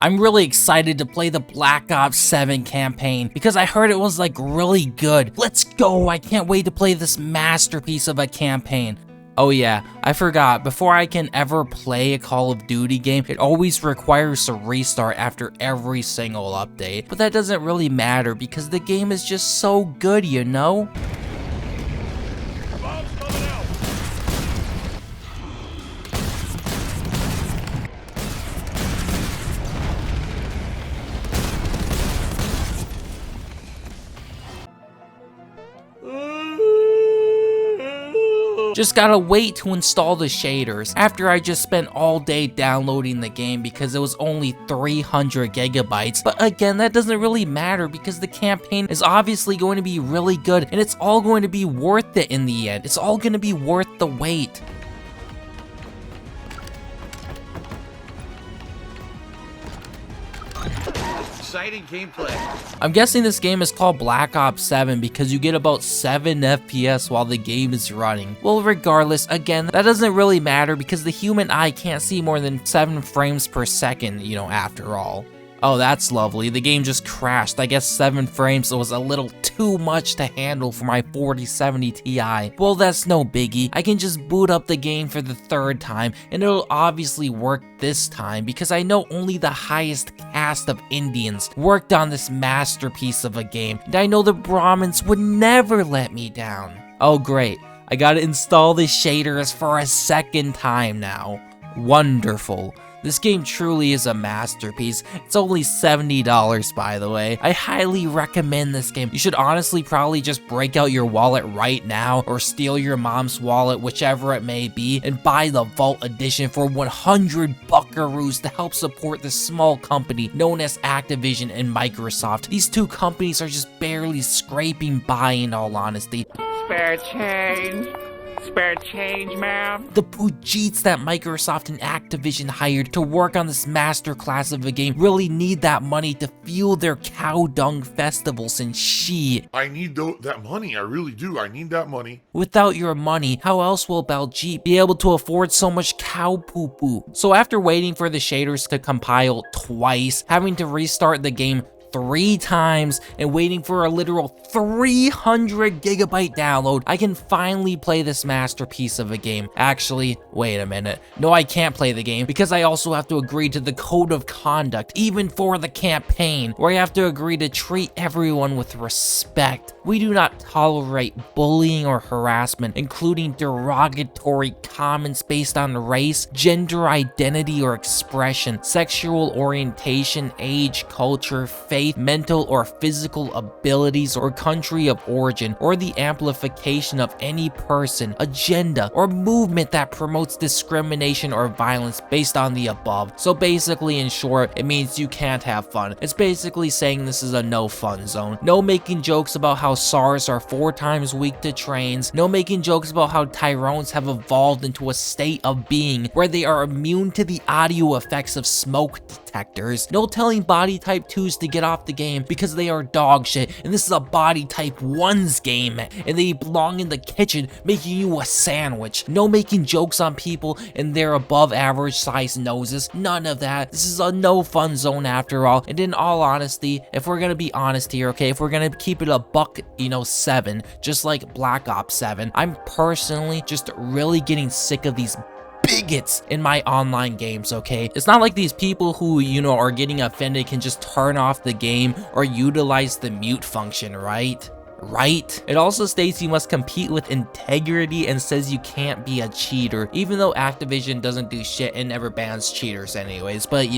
I'm really excited to play the Black Ops 7 campaign because I heard it was like really good. Let's go, I can't wait to play this masterpiece of a campaign. Oh yeah, I forgot, before I can ever play a Call of Duty game, it always requires a restart after every single update. But that doesn't really matter because the game is just so good, you know? Just gotta wait to install the shaders after I just spent all day downloading the game because it was only 300 gigabytes. But again, that doesn't really matter because the campaign is obviously going to be really good and it's all going to be worth it in the end. It's all going to be worth the wait. Exciting gameplay. I'm guessing this game is called Black Ops 7 because you get about 7 FPS while the game is running. Well, regardless, again, that doesn't really matter because the human eye can't see more than 7 frames per second, you know, after all. Oh, that's lovely. The game just crashed. I guess 7 frames was a little too much to handle for my 4070 Ti. Well, that's no biggie. I can just boot up the game for the 3rd time, and it'll obviously work this time because I know only the highest caste of Indians worked on this masterpiece of a game, and I know the Brahmins would never let me down. Oh, great. I gotta install the shaders for a 2nd time now. Wonderful. This game truly is a masterpiece. It's only $70 by the way. I highly recommend this game. You should honestly probably just break out your wallet right now or steal your mom's wallet, whichever it may be, and buy the Vault Edition for 100 buckaroos to help support this small company known as Activision and Microsoft. These two companies are just barely scraping by in all honesty. Spare change. Spare change, ma'am. The Pujeets that Microsoft and Activision hired to work on this masterclass of a game really need that money to fuel their cow dung festivals and shit. I need that money, I really do. I need that money. Without your money, how else will Baljeet be able to afford so much cow poo-poo? So after waiting for the shaders to compile twice, having to restart the game 3 times, and waiting for a literal 300 gigabyte download, I can finally play this masterpiece of a game. Actually, wait a minute. No, I can't play the game because I also have to agree to the code of conduct, even for the campaign, where I have to agree to treat everyone with respect. We do not tolerate bullying or harassment, including derogatory comments based on race, gender identity or expression, sexual orientation, age, culture, faith, mental or physical abilities, or country of origin, or the amplification of any person, agenda, or movement that promotes discrimination or violence based on the above. So basically, in short, it means you can't have fun. It's basically saying this is a no fun zone. No making jokes about how SARS are 4 times weak to trains. No making jokes about how Tyrones have evolved into a state of being where they are immune to the audio effects of smoke detectors. No telling body type 2s to get off the game because they are dog shit, and this is a body type 1's game and they belong in the kitchen making you a sandwich. No making jokes on people and their above average size noses. None of that. This is a no fun zone after all. And in all honesty, if we're gonna be honest here, okay, if we're gonna keep it a buck, 7, just like Black Ops 7, I'm personally just really getting sick of these bigots in my online games, okay? It's not like these people who, are getting offended can just turn off the game or utilize the mute function, right? It also states you must compete with integrity and says you can't be a cheater, even though Activision doesn't do shit and never bans cheaters anyways, but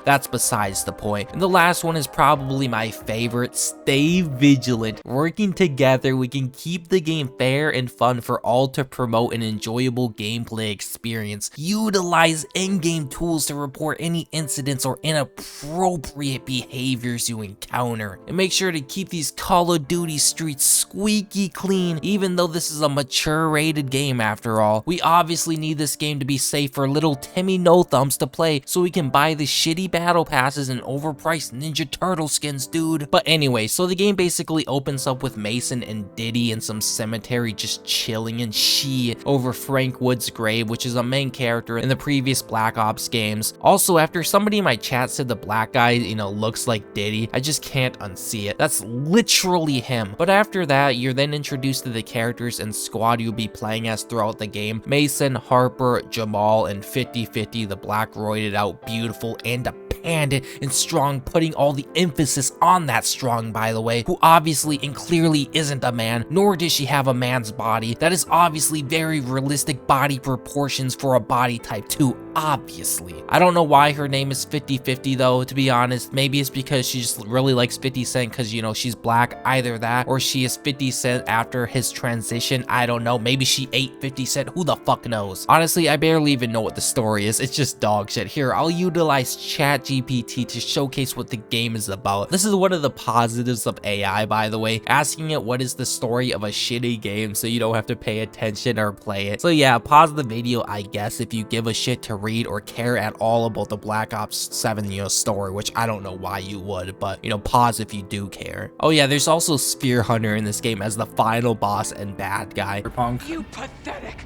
that's besides the point. And the last one is probably my favorite: stay vigilant. Working together, we can keep the game fair and fun for all to promote an enjoyable gameplay experience. Utilize endgame tools to report any incidents or inappropriate behaviors you encounter, and make sure to keep these Call of Duty streets it's squeaky clean, even though this is a mature rated game after all. We obviously need this game to be safe for little Timmy No Thumbs to play, so we can buy the shitty battle passes and overpriced Ninja Turtle skins, dude. But anyway, so the game basically opens up with Mason and Diddy in some cemetery just chilling and shit over Frank Wood's grave, which is a main character in the previous Black Ops games. Also, after somebody in my chat said the black guy, you know, looks like Diddy, I just can't unsee it. That's literally him. But after that, you're then introduced to the characters and squad you'll be playing as throughout the game. Mason, Harper, Jamal, and 50-50, the black roided out, beautiful, and independent and strong, putting all the emphasis on that strong, by the way, who obviously and clearly isn't a man, nor does she have a man's body. That is obviously very realistic body proportions for a body type too, obviously. I don't know why her name is 50-50 though, to be honest. Maybe it's because she just really likes 50 Cent because, you know, she's black, either that, or she is 50 Cent after his transition. I don't know, maybe she ate 50 Cent, who the fuck knows? Honestly, I barely even know what the story is. It's just dog shit. Here, I'll utilize ChatGPT to showcase what the game is about. This is one of the positives of AI, by the way, asking it what is the story of a shitty game so you don't have to pay attention or play it. So yeah, pause the video, I guess, if you give a shit to read or care at all about the Black Ops 7, you know, story, which I don't know why you would, but, you know, pause if you do care. Oh yeah, there's also Spear Hunter in this game as the final boss and bad guy. Punk. You pathetic,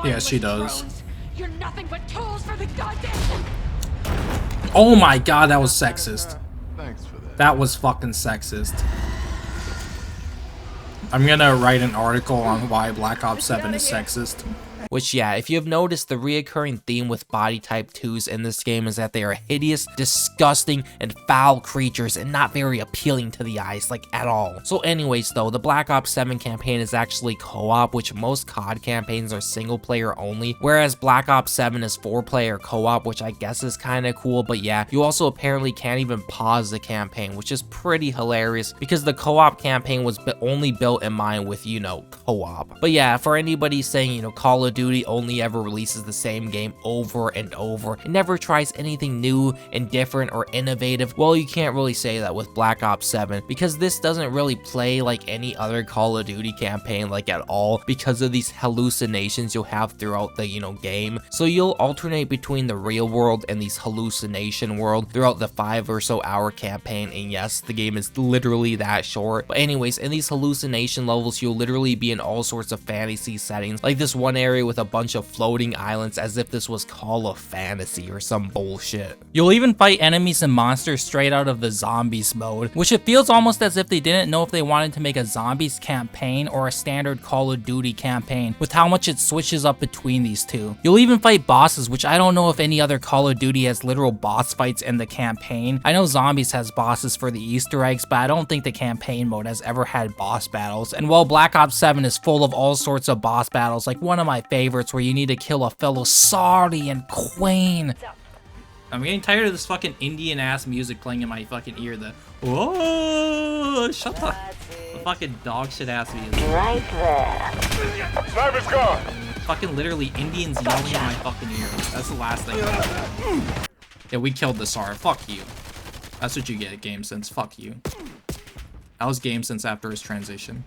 Yeah, she does. drones. You're nothing but tools for the goddamn. Oh my god, that was sexist. Thanks for that. That was fucking sexist. I'm gonna write an article on why Black Ops 7 is sexist. Which, yeah, if you have noticed, the reoccurring theme with body type 2s in this game is that they are hideous, disgusting, and foul creatures and not very appealing to the eyes, like, at all. So anyways, though, the Black Ops 7 campaign is actually co-op, which most COD campaigns are single player only, whereas Black Ops 7 is 4-player co-op, which I guess is kind of cool. But yeah, you also apparently can't even pause the campaign, which is pretty hilarious because the co-op campaign was only built in mind with, you know, co-op. But yeah, for anybody saying, you know, Call of Duty only ever releases the same game over and over and never tries anything new and different or innovative, well, you can't really say that with Black Ops 7 because this doesn't really play like any other Call of Duty campaign, like, at all, because of these hallucinations you'll have throughout the, you know, game. So you'll alternate between the real world and these hallucination world throughout the 5 or so hour campaign, and yes, the game is literally that short. But anyways, in these hallucination levels, you'll literally be in all sorts of fantasy settings, like this one area with a bunch of floating islands as if this was Call of Fantasy or some bullshit. You'll even fight enemies and monsters straight out of the zombies mode, which it feels almost as if they didn't know if they wanted to make a zombies campaign or a standard Call of Duty campaign, with how much it switches up between these two. You'll even fight bosses, which I don't know if any other Call of Duty has literal boss fights in the campaign. I know Zombies has bosses for the Easter eggs, but I don't think the campaign mode has ever had boss battles. And while Black Ops 7 is full of all sorts of boss battles, like one of my favorites where you need to kill a fellow Saudi and Queen. I'm getting tired of this fucking Indian ass music playing in my fucking ear. The whoa, shut the fucking dog shit ass music. Right there. Sniper's gone. Fucking literally Indians yelling in my fucking ear. That's the last thing. Yeah, we killed the SAR. Fuck you. That's what you get, Game Sense. Fuck you. That was Game Sense after his transition.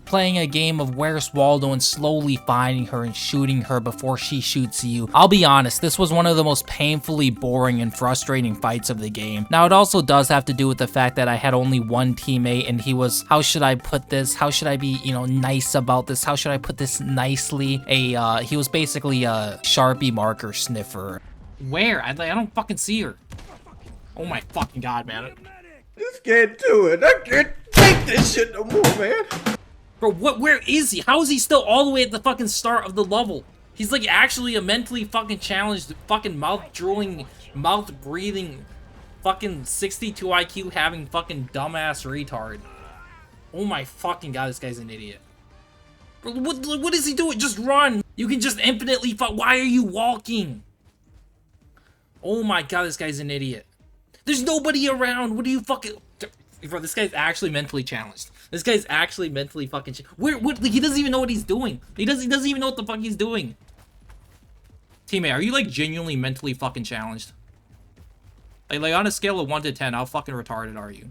Playing a game of Where's Waldo and slowly finding her and shooting her before she shoots you. I'll be honest, this was one of the most painfully boring and frustrating fights of the game. Now, it also does have to do with the fact that I had only one teammate and he was, how should I put this? How should I be, you know, nice about this? How should I put this nicely? He was basically a Sharpie marker sniffer. Where? I don't fucking see her. Oh my fucking god, man. Just can't do it. I can't take this shit no more, man. Bro, where is he? How is he still all the way at the fucking start of the level? He's like actually a mentally fucking challenged, fucking mouth drooling, mouth breathing, fucking 62 IQ having fucking dumbass retard. Oh my fucking god, this guy's an idiot. Bro, what is he doing? Just run. You can just infinitely why are you walking? Oh my god, this guy's an idiot. There's nobody around. What do you fucking... Bro, this guy's actually mentally challenged. This guy's actually mentally fucking... What? Like, he doesn't even know what he's doing. He doesn't even know what the fuck he's doing. Teammate, are you, like, genuinely mentally fucking challenged? Like on a scale of 1 to 10, how fucking retarded are you?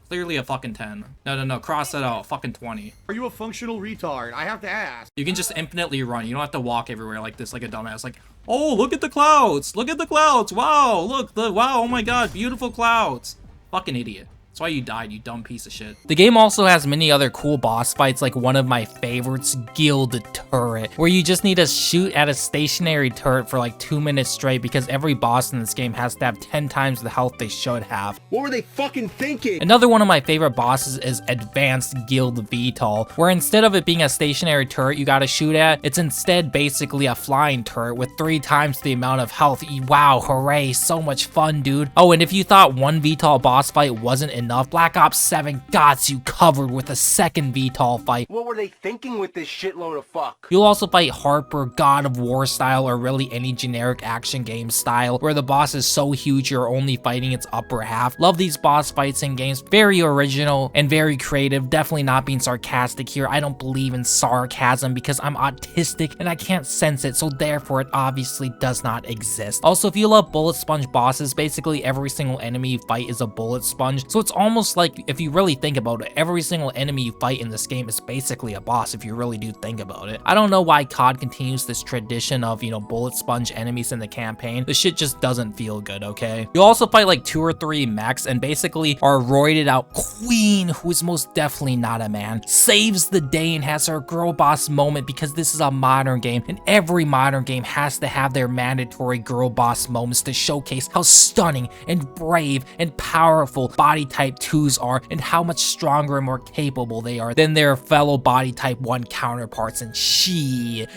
Clearly a fucking 10. No, cross that out. Fucking 20. Are you a functional retard? I have to ask. You can just infinitely run. You don't have to walk everywhere like this, like a dumbass. Like, oh, look at the clouds. Look at the clouds. Wow, look. Wow, oh my god, beautiful clouds. Fucking idiot. That's why you died, you dumb piece of shit. The game also has many other cool boss fights, like one of my favorites, Guild Turret, where you just need to shoot at a stationary turret for like 2 minutes straight because every boss in this game has to have 10 times the health they should have. What were they fucking thinking? Another one of my favorite bosses is Advanced Guild VTOL, where instead of it being a stationary turret you gotta shoot at, it's instead basically a flying turret with 3 times the amount of health. Wow, hooray, so much fun, dude. Oh, and if you thought one VTOL boss fight wasn't enough, Black Ops 7 got you covered with a second VTOL fight. What were they thinking with this shitload of fuck? You'll also fight Harper, God of War style, or really any generic action game style, where the boss is so huge you're only fighting its upper half. Love these boss fights in games. Very original and very creative. Definitely not being sarcastic here. I don't believe in sarcasm because I'm autistic and I can't sense it, so therefore it obviously does not exist. Also, if you love bullet sponge bosses, basically every single enemy you fight is a bullet sponge, so it's almost like, if you really think about it, every single enemy you fight in this game is basically a boss if you really do think about it. I don't know why COD continues this tradition of, you know, bullet sponge enemies in the campaign. This shit just doesn't feel good, okay? You also fight like 2 or 3 mechs and basically our roided out queen, who is most definitely not a man, saves the day and has her girl boss moment because this is a modern game and every modern game has to have their mandatory girl boss moments to showcase how stunning and brave and powerful body type 2s are and how much stronger and more capable they are than their fellow body type 1 counterparts, and she...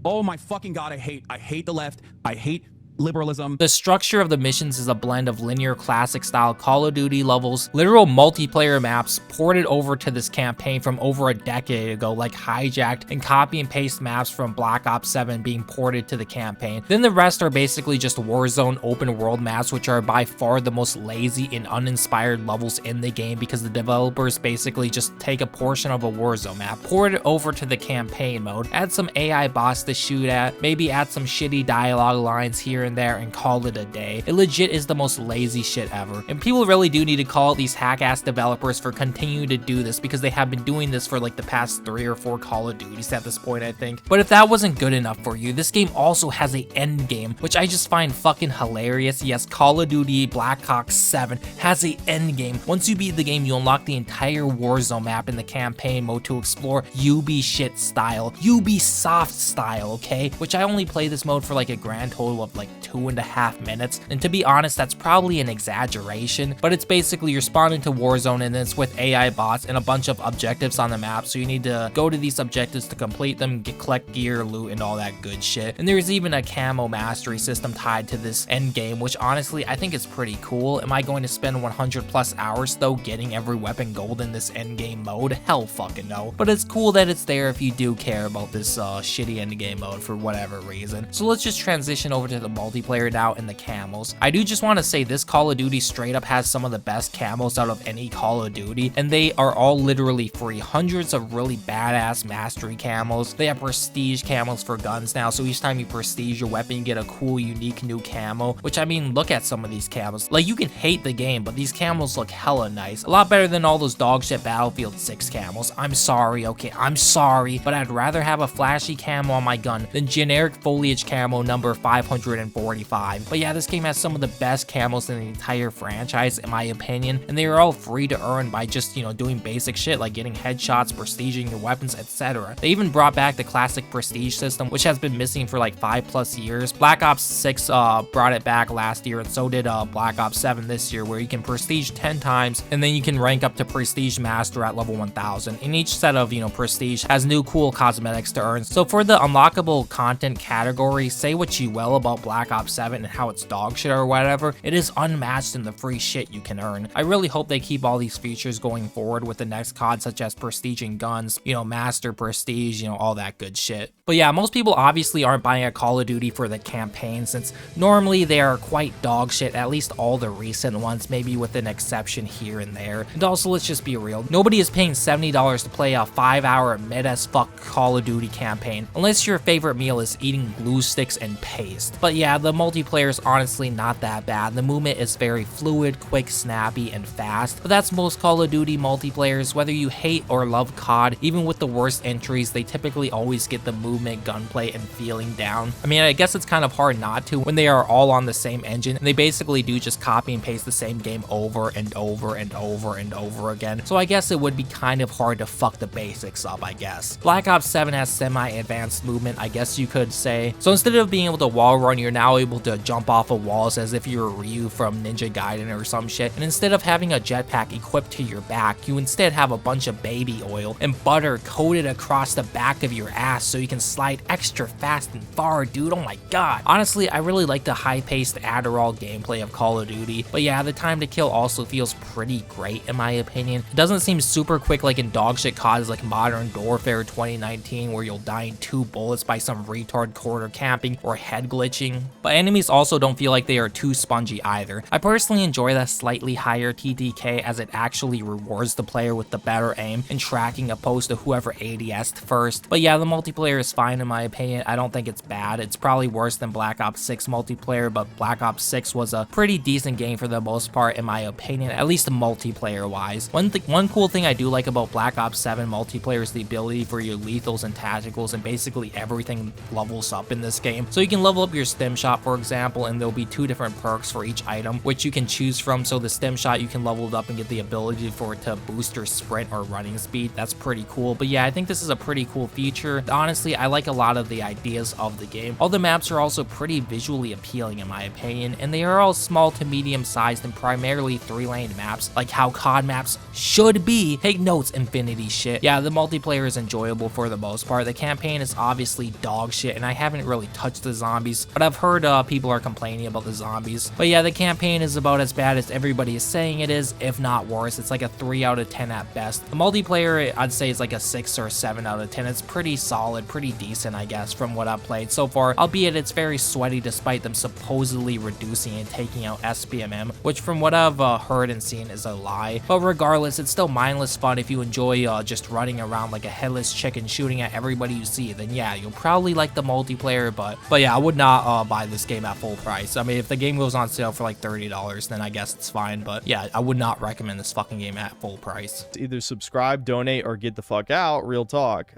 Oh my fucking god, I hate the left. I hate liberalism. The structure of the missions is a blend of linear classic style Call of Duty levels, literal multiplayer maps ported over to this campaign from over a decade ago, like hijacked and copy and paste maps from Black Ops 7 being ported to the campaign. Then the rest are basically just Warzone open world maps, which are by far the most lazy and uninspired levels in the game because the developers basically just take a portion of a Warzone map, port it over to the campaign mode, add some AI boss to shoot at, maybe add some shitty dialogue lines here and there and call it a day. It legit is the most lazy shit ever. And people really do need to call out these hack-ass developers for continuing to do this because they have been doing this for like the past 3 or 4 Call of Duties at this point, I think. But if that wasn't good enough for you, this game also has a end game, which I just find fucking hilarious. Yes, Call of Duty Black Ops 7 has a end game. Once you beat the game, you unlock the entire Warzone map in the campaign mode to explore Ubisoft style, Ubisoft style, okay? Which I only play this mode for like a grand total of like 2.5 minutes, and to be honest, that's probably an exaggeration, but it's basically you're spawning to Warzone and it's with AI bots and a bunch of objectives on the map, so you need to go to these objectives to complete them, collect gear, loot, and all that good shit. And there's even a camo mastery system tied to this end game, which honestly I think is pretty cool. Am I going to spend 100+ hours though getting every weapon gold in this end game mode? Hell fucking no. But it's cool that it's there if you do care about this shitty end game mode for whatever reason. So let's just transition over to the multiplayer now and the camos. I do just want to say this Call of Duty straight up has some of the best camos out of any Call of Duty, and they are all literally free. Hundreds of really badass mastery camos. They have prestige camos for guns now, so each time you prestige your weapon you get a cool unique new camo, which I mean, look at some of these camos. Like, you can hate the game, but these camos look hella nice. A lot better than all those dog shit Battlefield 6 camos. I'm sorry, okay, I'm sorry, but I'd rather have a flashy camo on my gun than generic foliage camo number 545. But yeah, this game has some of the best camos in the entire franchise, in my opinion, and they are all free to earn by just, you know, doing basic shit like getting headshots, prestiging your weapons, etc. They even brought back the classic prestige system, which has been missing for like 5+ years. Black Ops 6 brought it back last year, and so did Black Ops 7 this year, where you can prestige 10 times, and then you can rank up to prestige master at level 1000. And each set of, you know, prestige has new cool cosmetics to earn. So for the unlockable content category, say what you will about Black Black Ops 7 and how it's dog shit or whatever, it is unmatched in the free shit you can earn. I really hope they keep all these features going forward with the next COD, such as prestige and guns, you know, master prestige, you know, all that good shit. But yeah, most people obviously aren't buying a Call of Duty for the campaign, since normally they are quite dog shit, at least all the recent ones, maybe with an exception here and there. And also, let's just be real, nobody is paying $70 to play a 5-hour mid-as-fuck Call of Duty campaign, unless your favorite meal is eating glue sticks and paste. But yeah, the multiplayer is honestly not that bad. The movement is very fluid, quick, snappy, and fast. But that's most Call of Duty multiplayers. Whether you hate or love COD, even with the worst entries, they typically always get the movement, gunplay, and feeling down. I mean, I guess it's kind of hard not to when they are all on the same engine, and they basically do just copy and paste the same game over and over and over and over again. So I guess it would be kind of hard to fuck the basics up, I guess. Black Ops 7 has semi-advanced movement, I guess you could say. So instead of being able to wall run, you're now able to jump off of walls as if you were Ryu from Ninja Gaiden or some shit. And instead of having a jetpack equipped to your back, you instead have a bunch of baby oil and butter coated across the back of your ass so you can slide extra fast and far, dude. Oh my god. Honestly, I really like the high-paced Adderall gameplay of Call of Duty. But yeah, the time to kill also feels pretty great in my opinion. It doesn't seem super quick like in dogshit CODs like Modern Warfare 2019, where you'll die in 2 bullets by some retard quarter camping or head glitching. But enemies also don't feel like they are too spongy either. I personally enjoy that slightly higher TTK as it actually rewards the player with the better aim and tracking opposed to whoever ADS'd first. But yeah, the multiplayer is fine in my opinion. I don't think it's bad. It's probably worse than Black Ops 6 multiplayer, but Black Ops 6 was a pretty decent game for the most part in my opinion, at least multiplayer wise. One cool thing I do like about Black Ops 7 multiplayer is the ability for your lethals and tacticals, and basically everything levels up in this game. So you can level up your stim shot, for example, and there'll be 2 different perks for each item which you can choose from. So the stim shot, you can level it up and get the ability for it to boost your sprint or running speed. That's pretty cool. But yeah, I think this is a pretty cool feature. Honestly, I like a lot of the ideas of the game. All the maps are also pretty visually appealing in my opinion, and they are all small to medium sized and primarily 3-lane maps, like how COD maps should be. Take notes, Infinity shit. Yeah, the multiplayer is enjoyable for the most part. The campaign is obviously dog shit, and I haven't really touched the zombies, but I've heard people are complaining about the zombies. But yeah, the campaign is about as bad as everybody is saying it is, if not worse. It's like a 3 out of 10 at best. The multiplayer, I'd say, is like a 6 or 7 out of 10. It's pretty solid, pretty decent, I guess, from what I've played so far, albeit it's very sweaty despite them supposedly reducing and taking out SPMM, which from what I've heard and seen is a lie. But regardless, it's still mindless fun. If you enjoy just running around like a headless chicken shooting at everybody you see, then yeah, you'll probably like the multiplayer. But yeah, I would not buy this game at full price. I mean, if the game goes on sale for like $30, then I guess it's fine. But yeah, I would not recommend this fucking game at full price. Either subscribe, donate, or get the fuck out. Real talk.